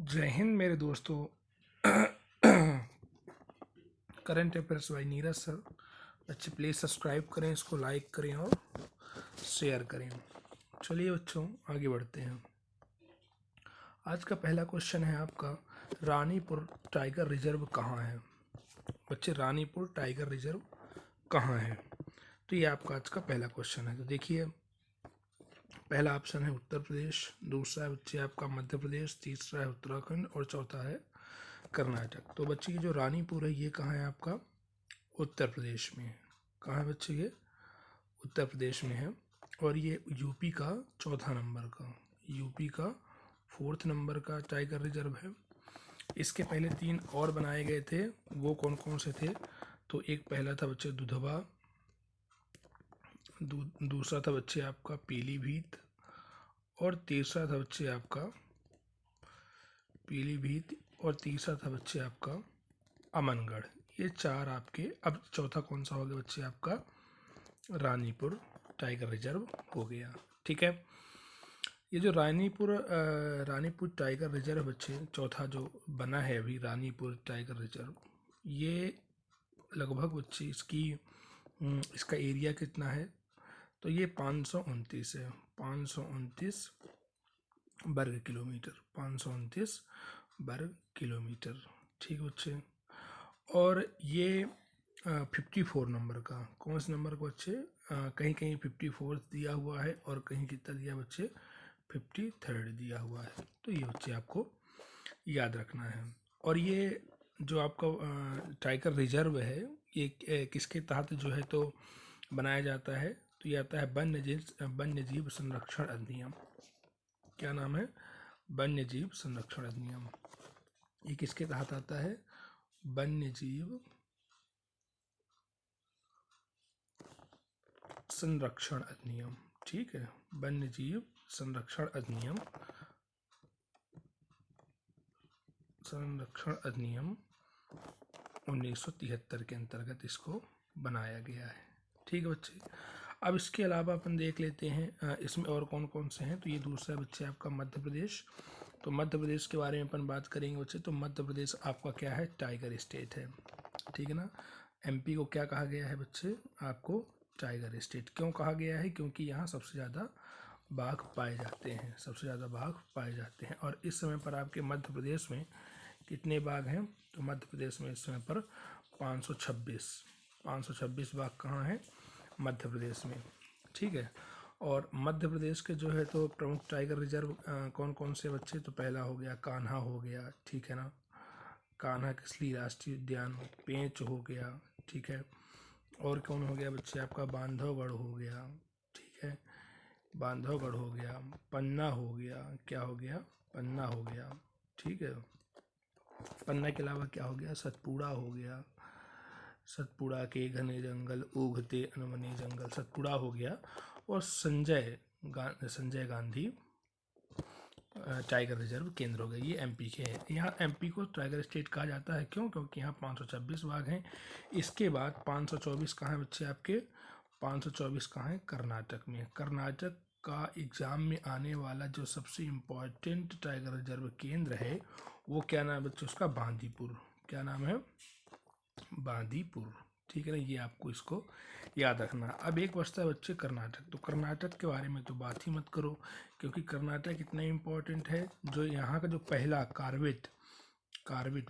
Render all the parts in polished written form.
जय हिंद मेरे दोस्तों। Current affairs by Neeraj sir. बच्चे प्लीज़ सब्सक्राइब करें, इसको लाइक करें और शेयर करें। चलिए बच्चों आगे बढ़ते हैं। आज का पहला क्वेश्चन है आपका, रानीपुर टाइगर रिजर्व कहाँ है। बच्चे रानीपुर टाइगर रिजर्व कहाँ है, तो ये आपका आज का पहला क्वेश्चन है। तो देखिए, पहला ऑप्शन है उत्तर प्रदेश, दूसरा है बच्चे आपका मध्य प्रदेश, तीसरा है उत्तराखंड और चौथा है कर्नाटक। तो बच्चे ये जो रानीपुर है ये कहाँ है आपका, उत्तर प्रदेश में है। कहाँ है बच्चे, ये उत्तर प्रदेश में है। और ये यूपी का चौथा नंबर का, यूपी का 4th नंबर का टाइगर रिजर्व है। इसके पहले 3 और बनाए गए थे, वो कौन कौन से थे, तो एक पहला था बच्चे दुधवा, दूसरा था बच्चे आपका पीलीभीत और तीसरा था बच्चे आपका पीलीभीत और तीसरा था बच्चे आपका अमनगढ़। ये 4 आपके। अब चौथा कौन सा हो गया बच्चे आपका, रानीपुर टाइगर रिजर्व हो गया। ठीक है, ये जो रानीपुर टाइगर रिजर्व बच्चे चौथा जो बना है अभी, रानीपुर टाइगर रिजर्व, ये लगभग बच्चे इसका एरिया कितना है, तो ये 529 है, 529 वर्ग किलोमीटर, 529 वर्ग किलोमीटर। ठीक बच्चे, और ये 54 नंबर का, कौन से नंबर को बच्चे, कहीं कहीं 54 दिया हुआ है और कहीं कितना दिया बच्चे, 53rd दिया हुआ है। तो ये बच्चे आपको याद रखना है। और ये जो आपका टाइगर रिजर्व है, ये किसके तहत जो है तो बनाया जाता है, तो ये आता है वन्य जीव संरक्षण अधिनियम। क्या नाम है, वन्य जीव संरक्षण अधिनियम। ये किसके तहत आता है, वन्य जीव संरक्षण अधिनियम। ठीक है, वन्य जीव संरक्षण अधिनियम 1973 के अंतर्गत इसको बनाया गया है। ठीक है बच्चे, अब इसके अलावा अपन देख लेते हैं इसमें और कौन कौन से हैं। तो ये दूसरा बच्चे आपका मध्य प्रदेश। तो मध्य प्रदेश के बारे में अपन बात करेंगे बच्चे। तो मध्य प्रदेश आपका क्या है, टाइगर स्टेट है। ठीक है ना। एमपी को क्या कहा गया है बच्चे, आपको टाइगर स्टेट क्यों कहा गया है, क्योंकि यहाँ सबसे ज़्यादा बाघ पाए जाते हैं, सबसे ज़्यादा बाघ पाए जाते हैं। और इस समय पर आपके मध्य प्रदेश में कितने बाघ हैं, तो मध्य प्रदेश में इस समय पर 526 बाघ कहाँ हैं, मध्य प्रदेश में। ठीक है, और मध्य प्रदेश के जो है तो प्रमुख टाइगर रिजर्व कौन कौन से बच्चे, तो पहला हो गया कान्हा हो गया। ठीक है ना, कान्हा किसली राष्ट्रीय उद्यान, पेंच हो गया। ठीक है, और कौन हो गया बच्चे आपका, बांधवगढ़ हो गया। ठीक है, बांधवगढ़ हो गया, पन्ना हो गया, क्या हो गया, पन्ना हो गया। ठीक है, पन्ना के अलावा क्या हो गया, सतपुड़ा हो गया, सतपुड़ा के घने जंगल उगते अनमने जंगल, सतपुड़ा हो गया। और संजय गांधी टाइगर रिजर्व केंद्र हो गया, ये एमपी के हैं। यहाँ एमपी को टाइगर स्टेट कहा जाता है, क्यों, क्योंकि यहाँ 526 बाघ हैं। इसके बाद 524 कहाँ है बच्चे आपके, 524 कहाँ है, कर्नाटक में। कर्नाटक का एग्जाम में आने वाला जो सबसे इम्पोर्टेंट टाइगर रिजर्व केंद्र है वो क्या नाम है बच्चे उसका, बांदीपुर। क्या नाम है, बांदीपुर। ठीक है ना, ये आपको इसको याद रखना। अब एक बचता है बच्चे कर्नाटक। तो कर्नाटक के बारे में तो बात ही मत करो, क्योंकि कर्नाटक इतना इम्पोर्टेंट है। जो यहाँ का जो पहला कार्बेट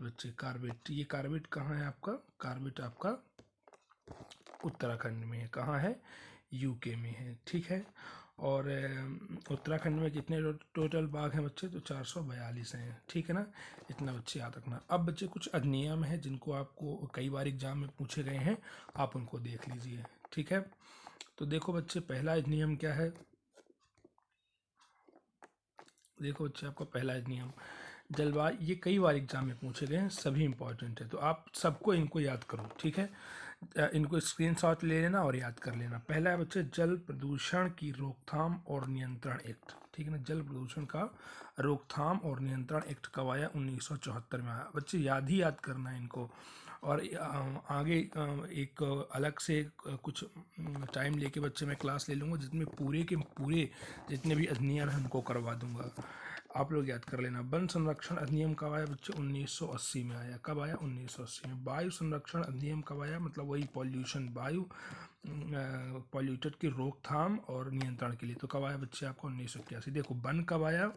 बच्चे, कार्बेट, ये कार्बेट कहाँ है आपका, कार्बेट आपका उत्तराखंड में है। कहाँ है, यूके में है। ठीक है, और उत्तराखंड में कितने टोटल बाघ हैं बच्चे, तो 442 हैं। ठीक है ना, इतना बच्चे याद रखना। अब बच्चे कुछ अधिनियम हैं जिनको आपको कई बार एग्जाम में पूछे गए हैं, आप उनको देख लीजिए। ठीक है, तो देखो बच्चे पहला अधिनियम क्या है, देखो बच्चे आपका पहला अधिनियम जलवायु, ये कई बार एग्जाम में पूछे गए हैं, सभी इंपॉर्टेंट है, तो आप सबको इनको याद करो। ठीक है, इनको स्क्रीनशॉट ले लेना और याद कर लेना। पहला है बच्चे जल प्रदूषण की रोकथाम और नियंत्रण एक्ट। ठीक है ना, जल प्रदूषण का रोकथाम और नियंत्रण एक्ट कब आया, 1974 में आया। बच्चे याद करना है इनको। और आगे एक अलग से कुछ टाइम लेके बच्चे मैं क्लास ले लूँगा, जिसमें पूरे के पूरे जितने भी अधिनियम हैं उनको करवा दूँगा। आप लोग याद कर लेना। वन संरक्षण अधिनियम कब आया बच्चे? 1980 में आया। कब आया? 1980 में। वायु संरक्षण अधिनियम कब आया? मतलब वही पॉल्यूशन, वायु पॉल्यूटेड की रोकथाम और नियंत्रण के लिए। तो कब आया बच्चे आपको? 1981। देखो वन कब आया?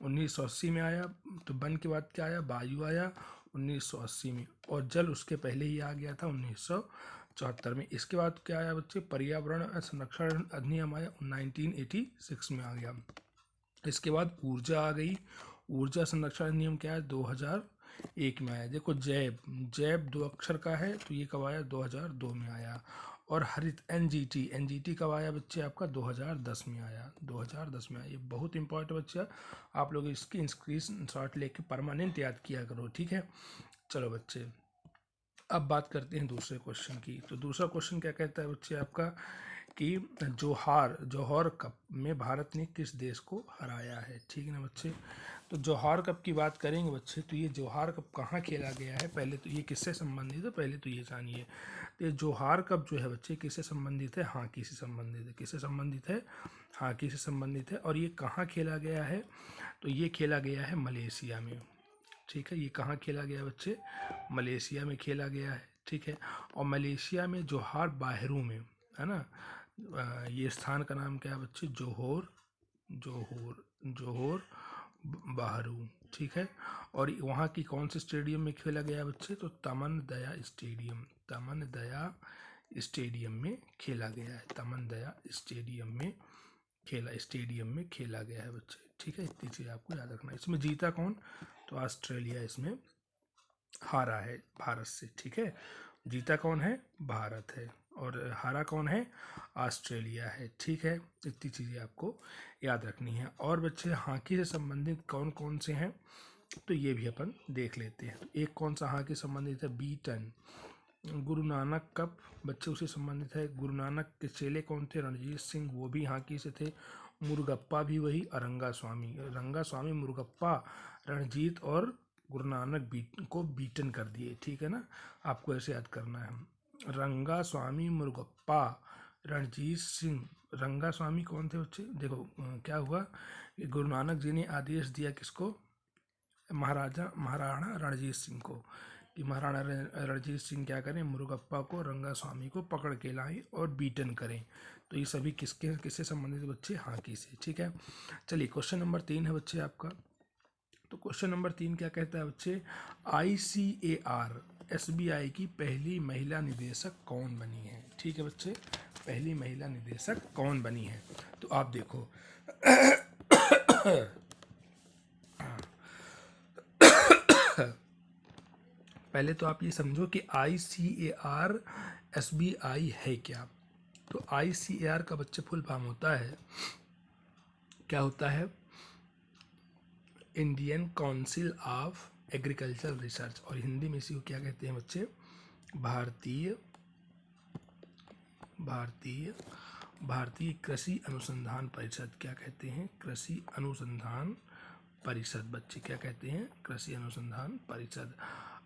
1980 में आया। तो वन के बाद क्या आया? वायु आया 1980 में, और जल उसके पहले ही आ गया था 1974 में। इसके बाद क्या आया बच्चे? पर्यावरण संरक्षण अधिनियम आया 1986 में आ गया। इसके बाद ऊर्जा आ गई। ऊर्जा संरक्षण अधिनियम क्या है? 2001 में आया। देखो जैव, जैव 2 अक्षर का है, तो ये कब आया? 2002 में आया। और हरित एनजीटी, एनजीटी कब आया बच्चे आपका? 2010 में आया। 2010 में आया। ये बहुत इंपॉर्टेंट बच्चा, आप लोग इसकी स्क्रीनशॉट लेके परमानेंट याद किया करो, ठीक है। चलो बच्चे, अब बात करते हैं दूसरे क्वेश्चन की। तो दूसरा क्वेश्चन क्या कहता है बच्चे आपका कि जौहर कप में भारत ने किस देश को हराया है? ठीक है ना बच्चे। तो जौहर कप की बात करेंगे बच्चे, तो ये जौहर कप कहाँ खेला गया है? पहले तो ये किससे संबंधित है, पहले तो ये जानिए। तो ये जौहर कप जो है बच्चे किससे संबंधित है? हॉकी से संबंधित है। किससे संबंधित है? हॉकी से संबंधित है। और ये कहाँ खेला गया है? तो ये खेला गया है मलेशिया में, ठीक है। ये कहाँ खेला गया बच्चे? मलेशिया में खेला गया है, ठीक है। और मलेशिया में जोहार बाहरू में, है ना। ये स्थान का नाम क्या है बच्चे? जोहोर, जोहोर, जोहोर बाहरू, ठीक है। और वहाँ की कौन से स्टेडियम में खेला गया बच्चे? तो तमन दया स्टेडियम, तमन दया स्टेडियम में खेला गया है। तमन दया स्टेडियम में खेला गया है बच्चे, ठीक है। इतनी चीज़ आपको याद रखना है। इसमें जीता कौन? तो ऑस्ट्रेलिया इसमें हारा है भारत से, ठीक है। जीता कौन है? भारत है। और हारा कौन है? ऑस्ट्रेलिया है, ठीक है। इतनी चीज़ें आपको याद रखनी है। और बच्चे हॉकी से संबंधित कौन कौन से हैं, तो ये भी अपन देख लेते हैं। एक कौन सा हॉकी संबंधित है? बीटन। गुरु नानक कप बच्चे उससे संबंधित है। गुरु नानक के चेले कौन थे? रणजीत सिंह, वो भी हॉकी से थे। मुरुगप्पा भी वही, रंगा स्वामी मुरुगप्पा, रणजीत और गुरु नानक को बीटन कर दिए, ठीक है ना। आपको ऐसे याद करना है। रंगा स्वामी मुरुगप्पा, रणजीत सिंह। रंगा स्वामी कौन थे बच्चे? देखो क्या हुआ कि गुरु नानक जी ने आदेश दिया किसको? महाराणा रणजीत सिंह को, कि महाराणा रणजीत सिंह क्या करें? मुरुगप्पा को, रंगा स्वामी को पकड़ के लाएं और बीटन करें। तो ये सभी किससे संबंधित बच्चे? हॉकी से, ठीक है। चलिए क्वेश्चन नंबर 3 है बच्चे आपका। तो क्वेश्चन नंबर 3 क्या कहता है बच्चे? ICAR SBI की पहली महिला निदेशक कौन बनी है? ठीक है बच्चे, पहली महिला निदेशक कौन बनी है? तो आप देखो पहले तो आप ये समझो कि ICAR SBI है क्या। तो ICAR का बच्चे फुल फॉर्म होता है, क्या होता है? Indian council of agriculture research. और हिंदी में इसी को क्या कहते हैं बच्चे? भारतीय कृषि अनुसंधान परिषद। क्या कहते हैं? कृषि अनुसंधान परिषद बच्चे, क्या कहते हैं? कृषि अनुसंधान परिषद।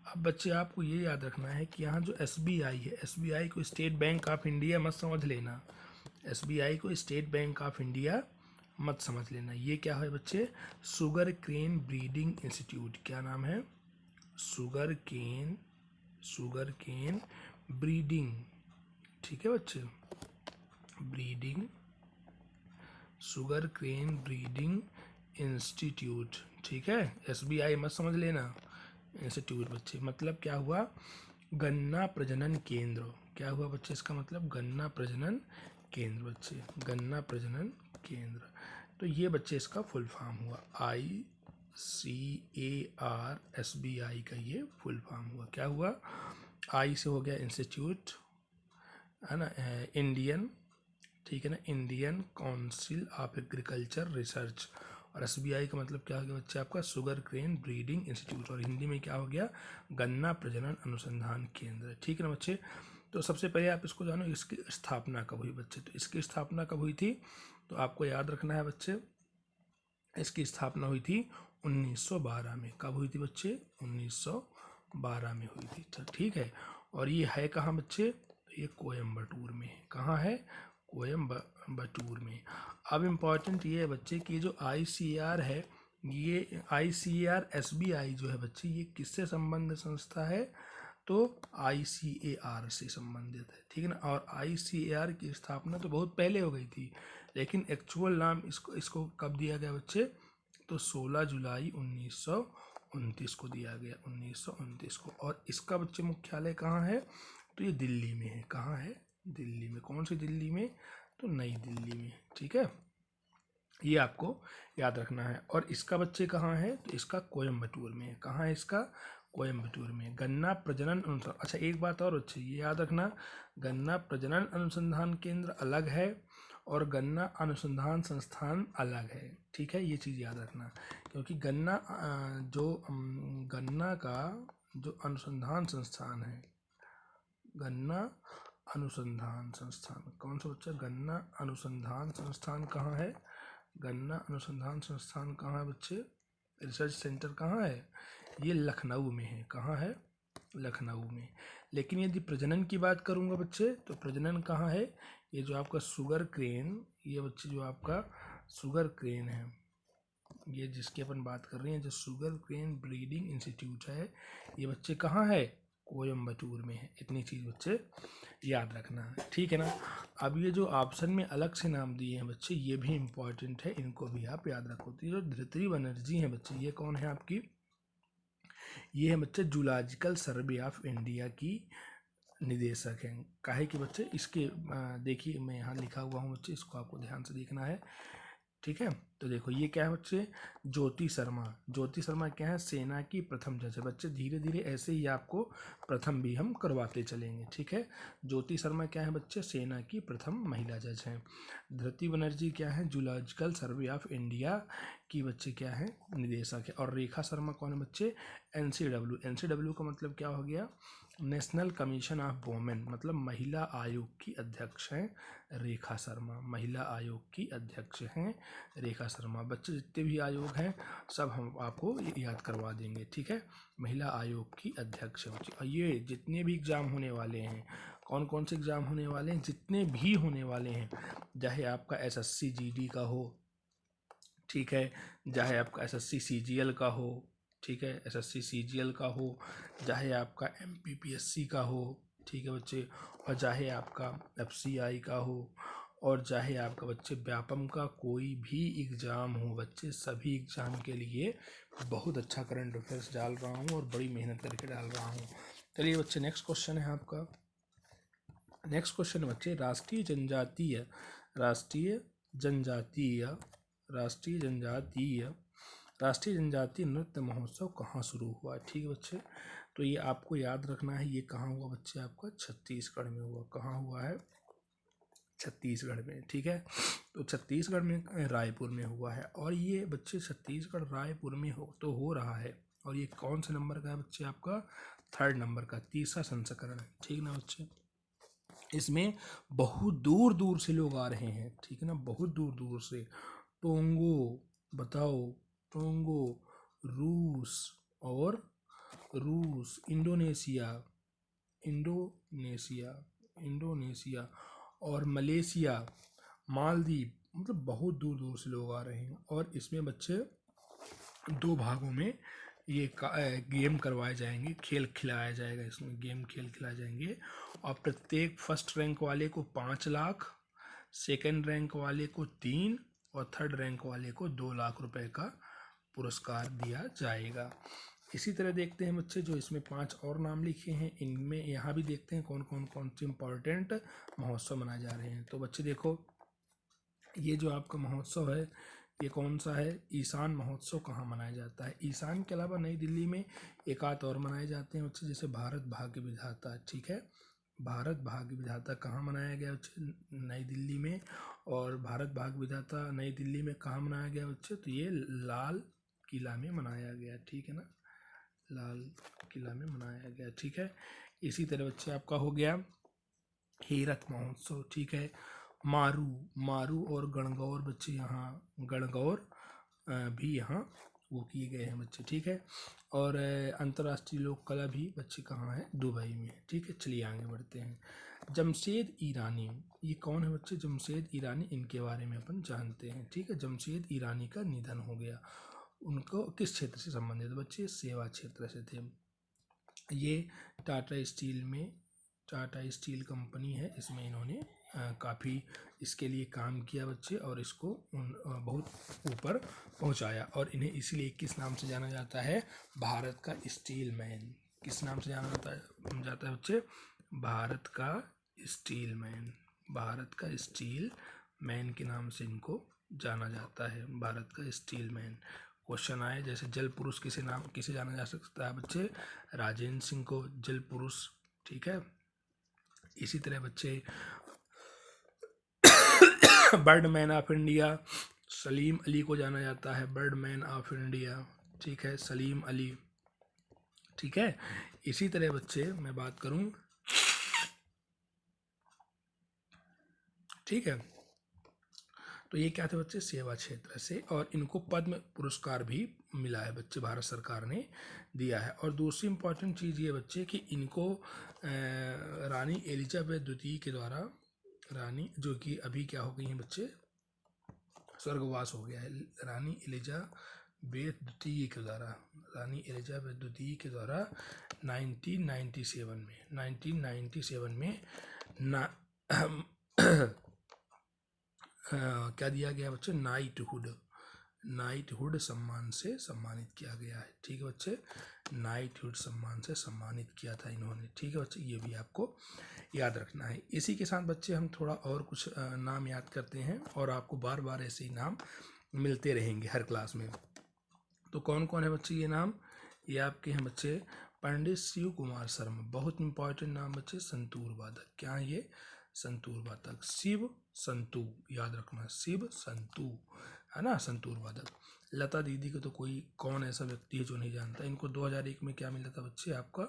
अब बच्चे आपको ये याद रखना है कि यहाँ जो SBI है, SBI को स्टेट बैंक ऑफ इंडिया मत समझ लेना। SBI को स्टेट बैंक ऑफ इंडिया मत समझ लेना। ये क्या है बच्चे? Sugar cane breeding institute. क्या नाम है? शुगर केन ब्रीडिंग, ठीक है बच्चे, breeding, sugar cane breeding institute, ठीक है। SBI मत समझ लेना, इंस्टीट्यूट बच्चे। मतलब क्या हुआ? गन्ना प्रजनन केंद्र। क्या हुआ बच्चे? इसका मतलब गन्ना प्रजनन केंद्र बच्चे, गन्ना प्रजनन केंद्र। तो ये बच्चे इसका फुल फॉर्म हुआ। ICAR SBI का ये फुल फॉर्म हुआ। क्या हुआ? I से हो गया इंस्टीट्यूट, है ना, इंडियन, ठीक है ना, Indian council of agriculture research. और SBI का मतलब क्या हो गया बच्चे आपका? Sugar cane breeding institute. और हिंदी में क्या हो गया? गन्ना प्रजनन अनुसंधान केंद्र, ठीक है ना बच्चे। तो सबसे पहले आप इसको जानो, इसकी स्थापना कब हुई बच्चे? तो इसकी स्थापना कब हुई थी? तो आपको याद रखना है बच्चे, इसकी स्थापना हुई थी 1912 में। कब हुई थी बच्चे? 1912 में हुई थी, ठीक है। और ये है कहाँ बच्चे? तो ये कोयम्बटूर में है। कहाँ है? कोयम्बटूर में। अब इम्पॉर्टेंट ये है बच्चे कि जो ICAR है ये ICAR-SBI जो है बच्चे, ये किससे संबंधित संस्था है? तो ICAR से संबंधित है, ठीक है ना। और ICAR की स्थापना तो बहुत पहले हो गई थी, लेकिन एक्चुअल नाम इसको कब दिया गया बच्चे? तो 16 जुलाई 1929 को दिया गया, 1929 को। और इसका बच्चे मुख्यालय कहाँ है? तो ये दिल्ली में है। कहाँ है? दिल्ली में। कौन सी दिल्ली में? तो नई दिल्ली में, ठीक है। ये आपको याद रखना है। और इसका बच्चे कहाँ है? तो इसका कोयम्बटूर में है। कहाँ है इसका? कोयम्बटूर में। गन्ना प्रजनन अनुसंधान, अच्छा एक बात और अच्छी ये याद रखना, गन्ना प्रजनन अनुसंधान केंद्र अलग है और गन्ना अनुसंधान संस्थान अलग है, ठीक है। ये चीज़ याद रखना, क्योंकि गन्ना गन्ना का जो अनुसंधान संस्थान है, गन्ना अनुसंधान संस्थान कौन सा बच्चा? गन्ना अनुसंधान संस्थान कहाँ है? गन्ना अनुसंधान संस्थान कहाँ है बच्चे? रिसर्च सेंटर कहाँ है? ये लखनऊ में है। कहाँ है? लखनऊ में। लेकिन यदि प्रजनन की बात करूँगा बच्चे, तो प्रजनन कहाँ है? ये जो आपका शुगर क्रेन, ये बच्चे जो आपका शुगर क्रेन है, ये जिसकी अपन बात कर रहे हैं, जो शुगर क्रेन ब्रीडिंग इंस्टीट्यूट है, ये बच्चे कहाँ है? कोयम्बटूर में है। इतनी चीज़ बच्चे याद रखना है, ठीक है ना। अब ये जो ऑप्शन में अलग से नाम दिए हैं बच्चे, ये भी इम्पॉर्टेंट है, इनको भी आप याद रखो। तो ये जो धृति बनर्जी हैं बच्चे, ये कौन है आपकी? ये है बच्चे जूलॉजिकल सर्वे ऑफ इंडिया की निदेशक हैं। काहे कि बच्चे इसके देखिए मैं यहाँ लिखा हुआ हूँ बच्चे, इसको आपको ध्यान से देखना है, ठीक है। तो देखो ये क्या है बच्चे? ज्योति शर्मा। ज्योति शर्मा क्या है? सेना की प्रथम जज है बच्चे। धीरे धीरे ऐसे ही आपको प्रथम भी हम करवाते चलेंगे, ठीक है। ज्योति शर्मा क्या है बच्चे? सेना की प्रथम महिला जज हैं। धृति बनर्जी क्या है? जूलॉजिकल सर्वे ऑफ इंडिया की बच्चे क्या है? निदेशक है। और रेखा शर्मा कौन है बच्चे? NCW का मतलब क्या हो गया? नेशनल कमीशन ऑफ वुमेन, मतलब महिला आयोग की अध्यक्ष हैं रेखा शर्मा। महिला आयोग की अध्यक्ष हैं रेखा शर्मा। बच्चे जितने भी आयोग हैं सब हम आपको याद करवा देंगे, ठीक है। महिला आयोग की अध्यक्ष है। और ये जितने भी एग्ज़ाम होने वाले हैं, कौन कौन से एग्ज़ाम होने वाले हैं? जितने भी होने वाले हैं, चाहे आपका SSC GD का हो, ठीक है, चाहे आपका SSC CGL का हो, ठीक है, SSC CGL का हो, चाहे आपका MPPSC का हो, ठीक है बच्चे, और चाहे आपका FCI का हो, और चाहे आपका बच्चे व्यापम का कोई भी एग्ज़ाम हो बच्चे, सभी एग्ज़ाम के लिए बहुत अच्छा करंट अफेयर्स डाल रहा हूँ और बड़ी मेहनत करके डाल रहा हूँ। चलिए बच्चे नेक्स्ट क्वेश्चन है आपका। नेक्स्ट क्वेश्चन बच्चे, राष्ट्रीय जनजातीय नृत्य महोत्सव कहाँ शुरू हुआ? ठीक है बच्चे, तो ये आपको याद रखना है, ये कहाँ हुआ बच्चे? आपका छत्तीसगढ़ में हुआ। कहाँ हुआ है? छत्तीसगढ़ में, ठीक है। तो छत्तीसगढ़ में रायपुर में हुआ है। और ये बच्चे छत्तीसगढ़ रायपुर में हो रहा है। और ये कौन से नंबर का है बच्चे? आपका 3rd नंबर का, तीसरा संस्करण है, ठीक ना बच्चे। इसमें बहुत दूर दूर से लोग आ रहे हैं, ठीक है ना, बहुत दूर दूर से। टोंगो, बताओ, टोंगो, रूस, इंडोनेशिया और मलेशिया, मालदीव, मतलब बहुत दूर दूर से लोग आ रहे हैं। और इसमें बच्चे 2 भागों में ये गेम करवाए जाएंगे, खेल खिलाया जाएगा, इसमें गेम खेल खिलाए जाएंगे। और प्रत्येक फर्स्ट रैंक वाले को 5 लाख, सेकंड रैंक वाले को 3 और थर्ड रैंक वाले को 2 लाख रुपए का पुरस्कार दिया जाएगा। इसी तरह देखते हैं बच्चे, जो इसमें 5 और नाम लिखे हैं, इनमें यहाँ भी देखते हैं कौन से इम्पोर्टेंट महोत्सव मनाए जा रहे हैं। तो बच्चे देखो, ये जो आपका महोत्सव है ये कौन सा है? ईशान महोत्सव कहाँ मनाया जाता है? ईशान के अलावा नई दिल्ली में एक आध और मनाए जाते हैं बच्चे, जैसे भारत भाग्य विधाता, ठीक है। भारत भाग्य विधाता कहाँ मनाया गया बच्चे? नई दिल्ली में। और भारत भाग्य विधाता नई दिल्ली में कहाँ मनाया गया बच्चे? तो ये लाल किला में मनाया गया, ठीक है ना, लाल किला में मनाया गया, ठीक है। इसी तरह बच्चे आपका हो गया हेरत महोत्सव, ठीक है। मारू और गणगौर बच्चे, यहाँ गणगौर भी यहाँ वो किए गए हैं बच्चे, ठीक है। और अंतर्राष्ट्रीय लोक कला भी बच्चे कहाँ है? दुबई में, ठीक है। चलिए आगे बढ़ते हैं। जमशेद ईरानी, ये कौन है बच्चे? जमशेद ईरानी, इनके बारे में अपन जानते हैं, ठीक है। जमशेद ईरानी का निधन हो गया। उनको किस क्षेत्र से संबंधित बच्चे? सेवा क्षेत्र से थे। ये टाटा स्टील कंपनी है, इसमें इन्होंने काफ़ी इसके लिए काम किया बच्चे, और इसको बहुत ऊपर पहुंचाया, और इन्हें इसीलिए किस नाम से जाना जाता है? भारत का स्टील मैन। किस नाम से जाना जाता है बच्चे? भारत का स्टील मैन। भारत का स्टील मैन के नाम से इनको जाना जाता है, भारत का स्टील मैन। क्वेश्चन आए जैसे जल पुरुष किसे जाना जा सकता है बच्चे? राजेंद्र सिंह को जल पुरुष, ठीक है। इसी तरह बच्चे Birdman of India Salim Ali को जाना जाता है, बर्डमैन ऑफ इंडिया, ठीक है, सलीम अली, ठीक है। इसी तरह बच्चे मैं बात करूं, ठीक है, तो ये क्या थे बच्चे? सेवा क्षेत्र से, और इनको पद्म पुरस्कार भी मिला है बच्चे, भारत सरकार ने दिया है। और दूसरी इंपॉर्टेंट चीज़ ये बच्चे कि इनको रानी एलिजाबेथ द्वितीय के द्वारा, रानी जो कि अभी क्या हो गई हैं बच्चे? स्वर्गवास हो गया है। रानी एलिजाबेथ द्वितीय के द्वारा, रानी एलिजाबेथ द्वितीय के द्वारा 1997 में ना क्या दिया गया बच्चे? नाइटहुड सम्मान से सम्मानित किया गया है, ठीक है बच्चे। नाइटहुड सम्मान से सम्मानित किया था इन्होंने, ठीक है बच्चे, ये भी आपको याद रखना है। इसी के साथ बच्चे हम थोड़ा और कुछ नाम याद करते हैं, और आपको बार बार ऐसे ही नाम मिलते रहेंगे हर क्लास में। तो कौन कौन है बच्चे ये नाम? ये आपके हैं बच्चे पंडित शिव कुमार शर्मा, बहुत इंपॉर्टेंट नाम बच्चे। संतूर वादक, क्या है ये? संतूर वादक। शिव संतू, याद रखना, शिव संतू, है ना, संतूर वादक। लता दीदी को तो कौन ऐसा व्यक्ति है जो नहीं जानता? इनको 2001 में क्या मिला था बच्चे? आपका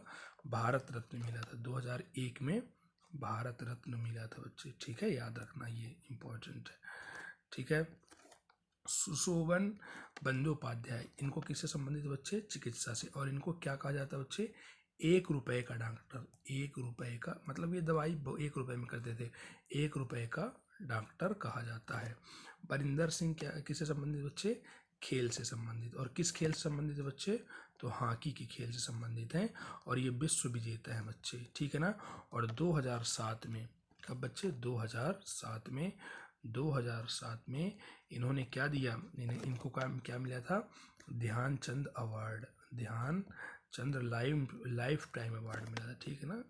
भारत रत्न मिला था, 2001 में भारत रत्न मिला था बच्चे, ठीक है, याद रखना, ये इंपॉर्टेंट है, ठीक है। सुशोभन बंदोपाध्याय, इनको किससे संबंधित बच्चे? चिकित्सा से। और इनको क्या कहा जाता है बच्चे? 1 रुपए का डॉक्टर। 1 रुपए का मतलब ये दवाई 1 रुपए में करते थे, 1 रुपए का डॉक्टर कहा जाता है। बरिंदर सिंह क्या किससे संबंधित बच्चे? खेल से संबंधित। और किस खेल से संबंधित बच्चे? तो हॉकी की खेल से संबंधित हैं, और ये विश्व विजेता है बच्चे, ठीक है ना। और 2007 में, कब बच्चे? 2007 में इन्होंने क्या दिया? इनको क्या मिला था? Dhyanchand award, Dhyanchand life time award मिला था, ठीक है ना,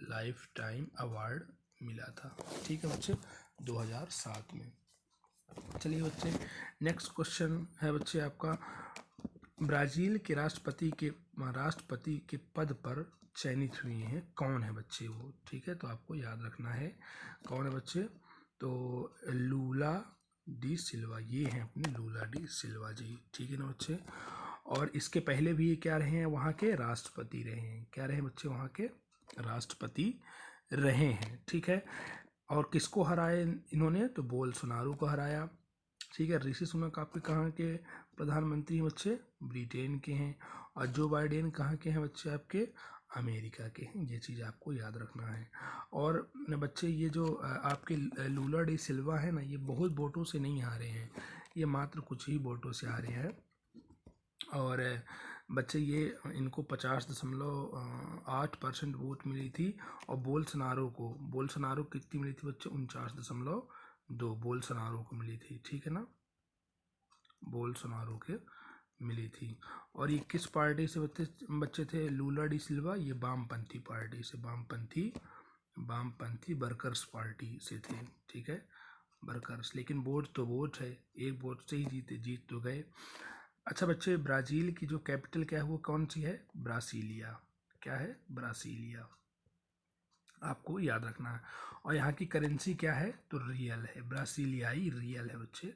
लाइफ टाइम अवार्ड मिला था, ठीक है बच्चे, 2007 में। चलिए बच्चे, नेक्स्ट क्वेश्चन है बच्चे आपका, ब्राज़ील के राष्ट्रपति के पद पर चयनित हुए हैं, कौन है बच्चे वो? ठीक है, तो आपको याद रखना है कौन है बच्चे। तो लूला डी सिल्वा, ये हैं अपने लूला डी सिल्वा जी, ठीक है ना बच्चे। और इसके पहले भी ये क्या रहे हैं? वहाँ के राष्ट्रपति रहे हैं। क्या रहे बच्चे? वहाँ के राष्ट्रपति रहे हैं, ठीक है। और किसको हराए इन्होंने? तो बोल्सोनारो को हराया, ठीक है। ऋषि सुनक आपके कहाँ के प्रधानमंत्री हैं बच्चे? ब्रिटेन के हैं। और जो बाइडेन कहाँ के हैं बच्चे? आपके अमेरिका के हैं। ये चीज़ आपको याद रखना है। और बच्चे ये जो आपके लूला डी सिल्वा है ना, ये बहुत वोटों से नहीं हारे हैं, ये मात्र कुछ ही वोटों से हारे हैं। और बच्चे ये इनको 50.8% वोट मिली थी। और बोल्सोनारो कितनी मिली थी बच्चे? 49.2 बोल्सोनारो को मिली थी, ठीक है ना, बोल्सोनारो के मिली थी। और ये किस पार्टी से बच्चे थे? लूला डी सिल्वा, ये वामपंथी पार्टी से, वामपंथी वर्कर्स पार्टी से थे, ठीक है, वर्कर्स। लेकिन वोट तो वोट है, एक वोट से ही जीत तो गए। अच्छा बच्चे, ब्राज़ील की जो कैपिटल क्या है वो कौन सी है? ब्रासीलिया। क्या है? ब्रासीलिया, आपको याद रखना है। और यहाँ की करेंसी क्या है? तो रियल है, ब्रासीलियाई रियल है बच्चे,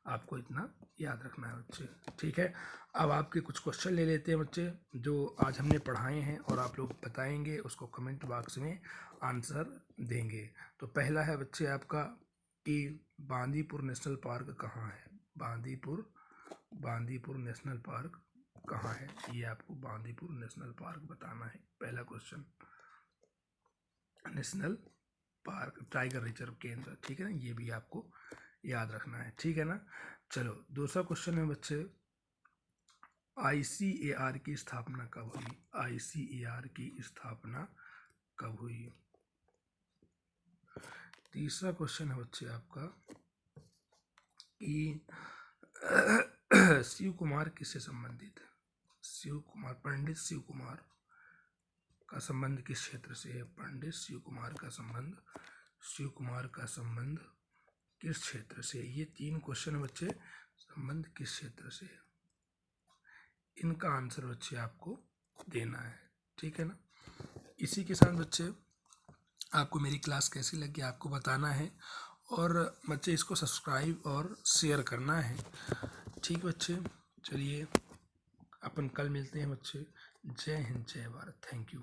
आपको इतना याद रखना है बच्चे, ठीक है। अब आपके कुछ क्वेश्चन ले लेते हैं बच्चे, जो आज हमने पढ़ाए हैं, और आप लोग बताएंगे, उसको कमेंट बॉक्स में आंसर देंगे। तो पहला है बच्चे आपका कि बांदीपुर नेशनल पार्क कहाँ है? बांदीपुर नेशनल पार्क कहाँ है? ये आपको बांदीपुर नेशनल पार्क बताना है, पहला question. National park, tiger reserve केंद्र, ठीक है ना, ये भी आपको याद रखना है, ठीक है ना। चलो दूसरा क्वेश्चन है बच्चे, ICAR की स्थापना कब हुई? ICAR की स्थापना कब हुई? तीसरा क्वेश्चन है बच्चे आपका कि शिव कुमार किससे संबंधित है? शिव कुमार, पंडित शिव कुमार का संबंध किस क्षेत्र से है? पंडित शिव कुमार का संबंध, शिव कुमार का संबंध किस क्षेत्र से? ये 3 क्वेश्चन बच्चे, संबंध किस क्षेत्र से है, इनका आंसर बच्चे आपको देना है, ठीक है ना। इसी के साथ बच्चे आपको मेरी क्लास कैसी लगी आपको बताना है, और बच्चे इसको सब्सक्राइब और शेयर करना है, ठीक बच्चे। चलिए अपन कल मिलते हैं बच्चे। जय हिंद, जय भारत, थैंक यू।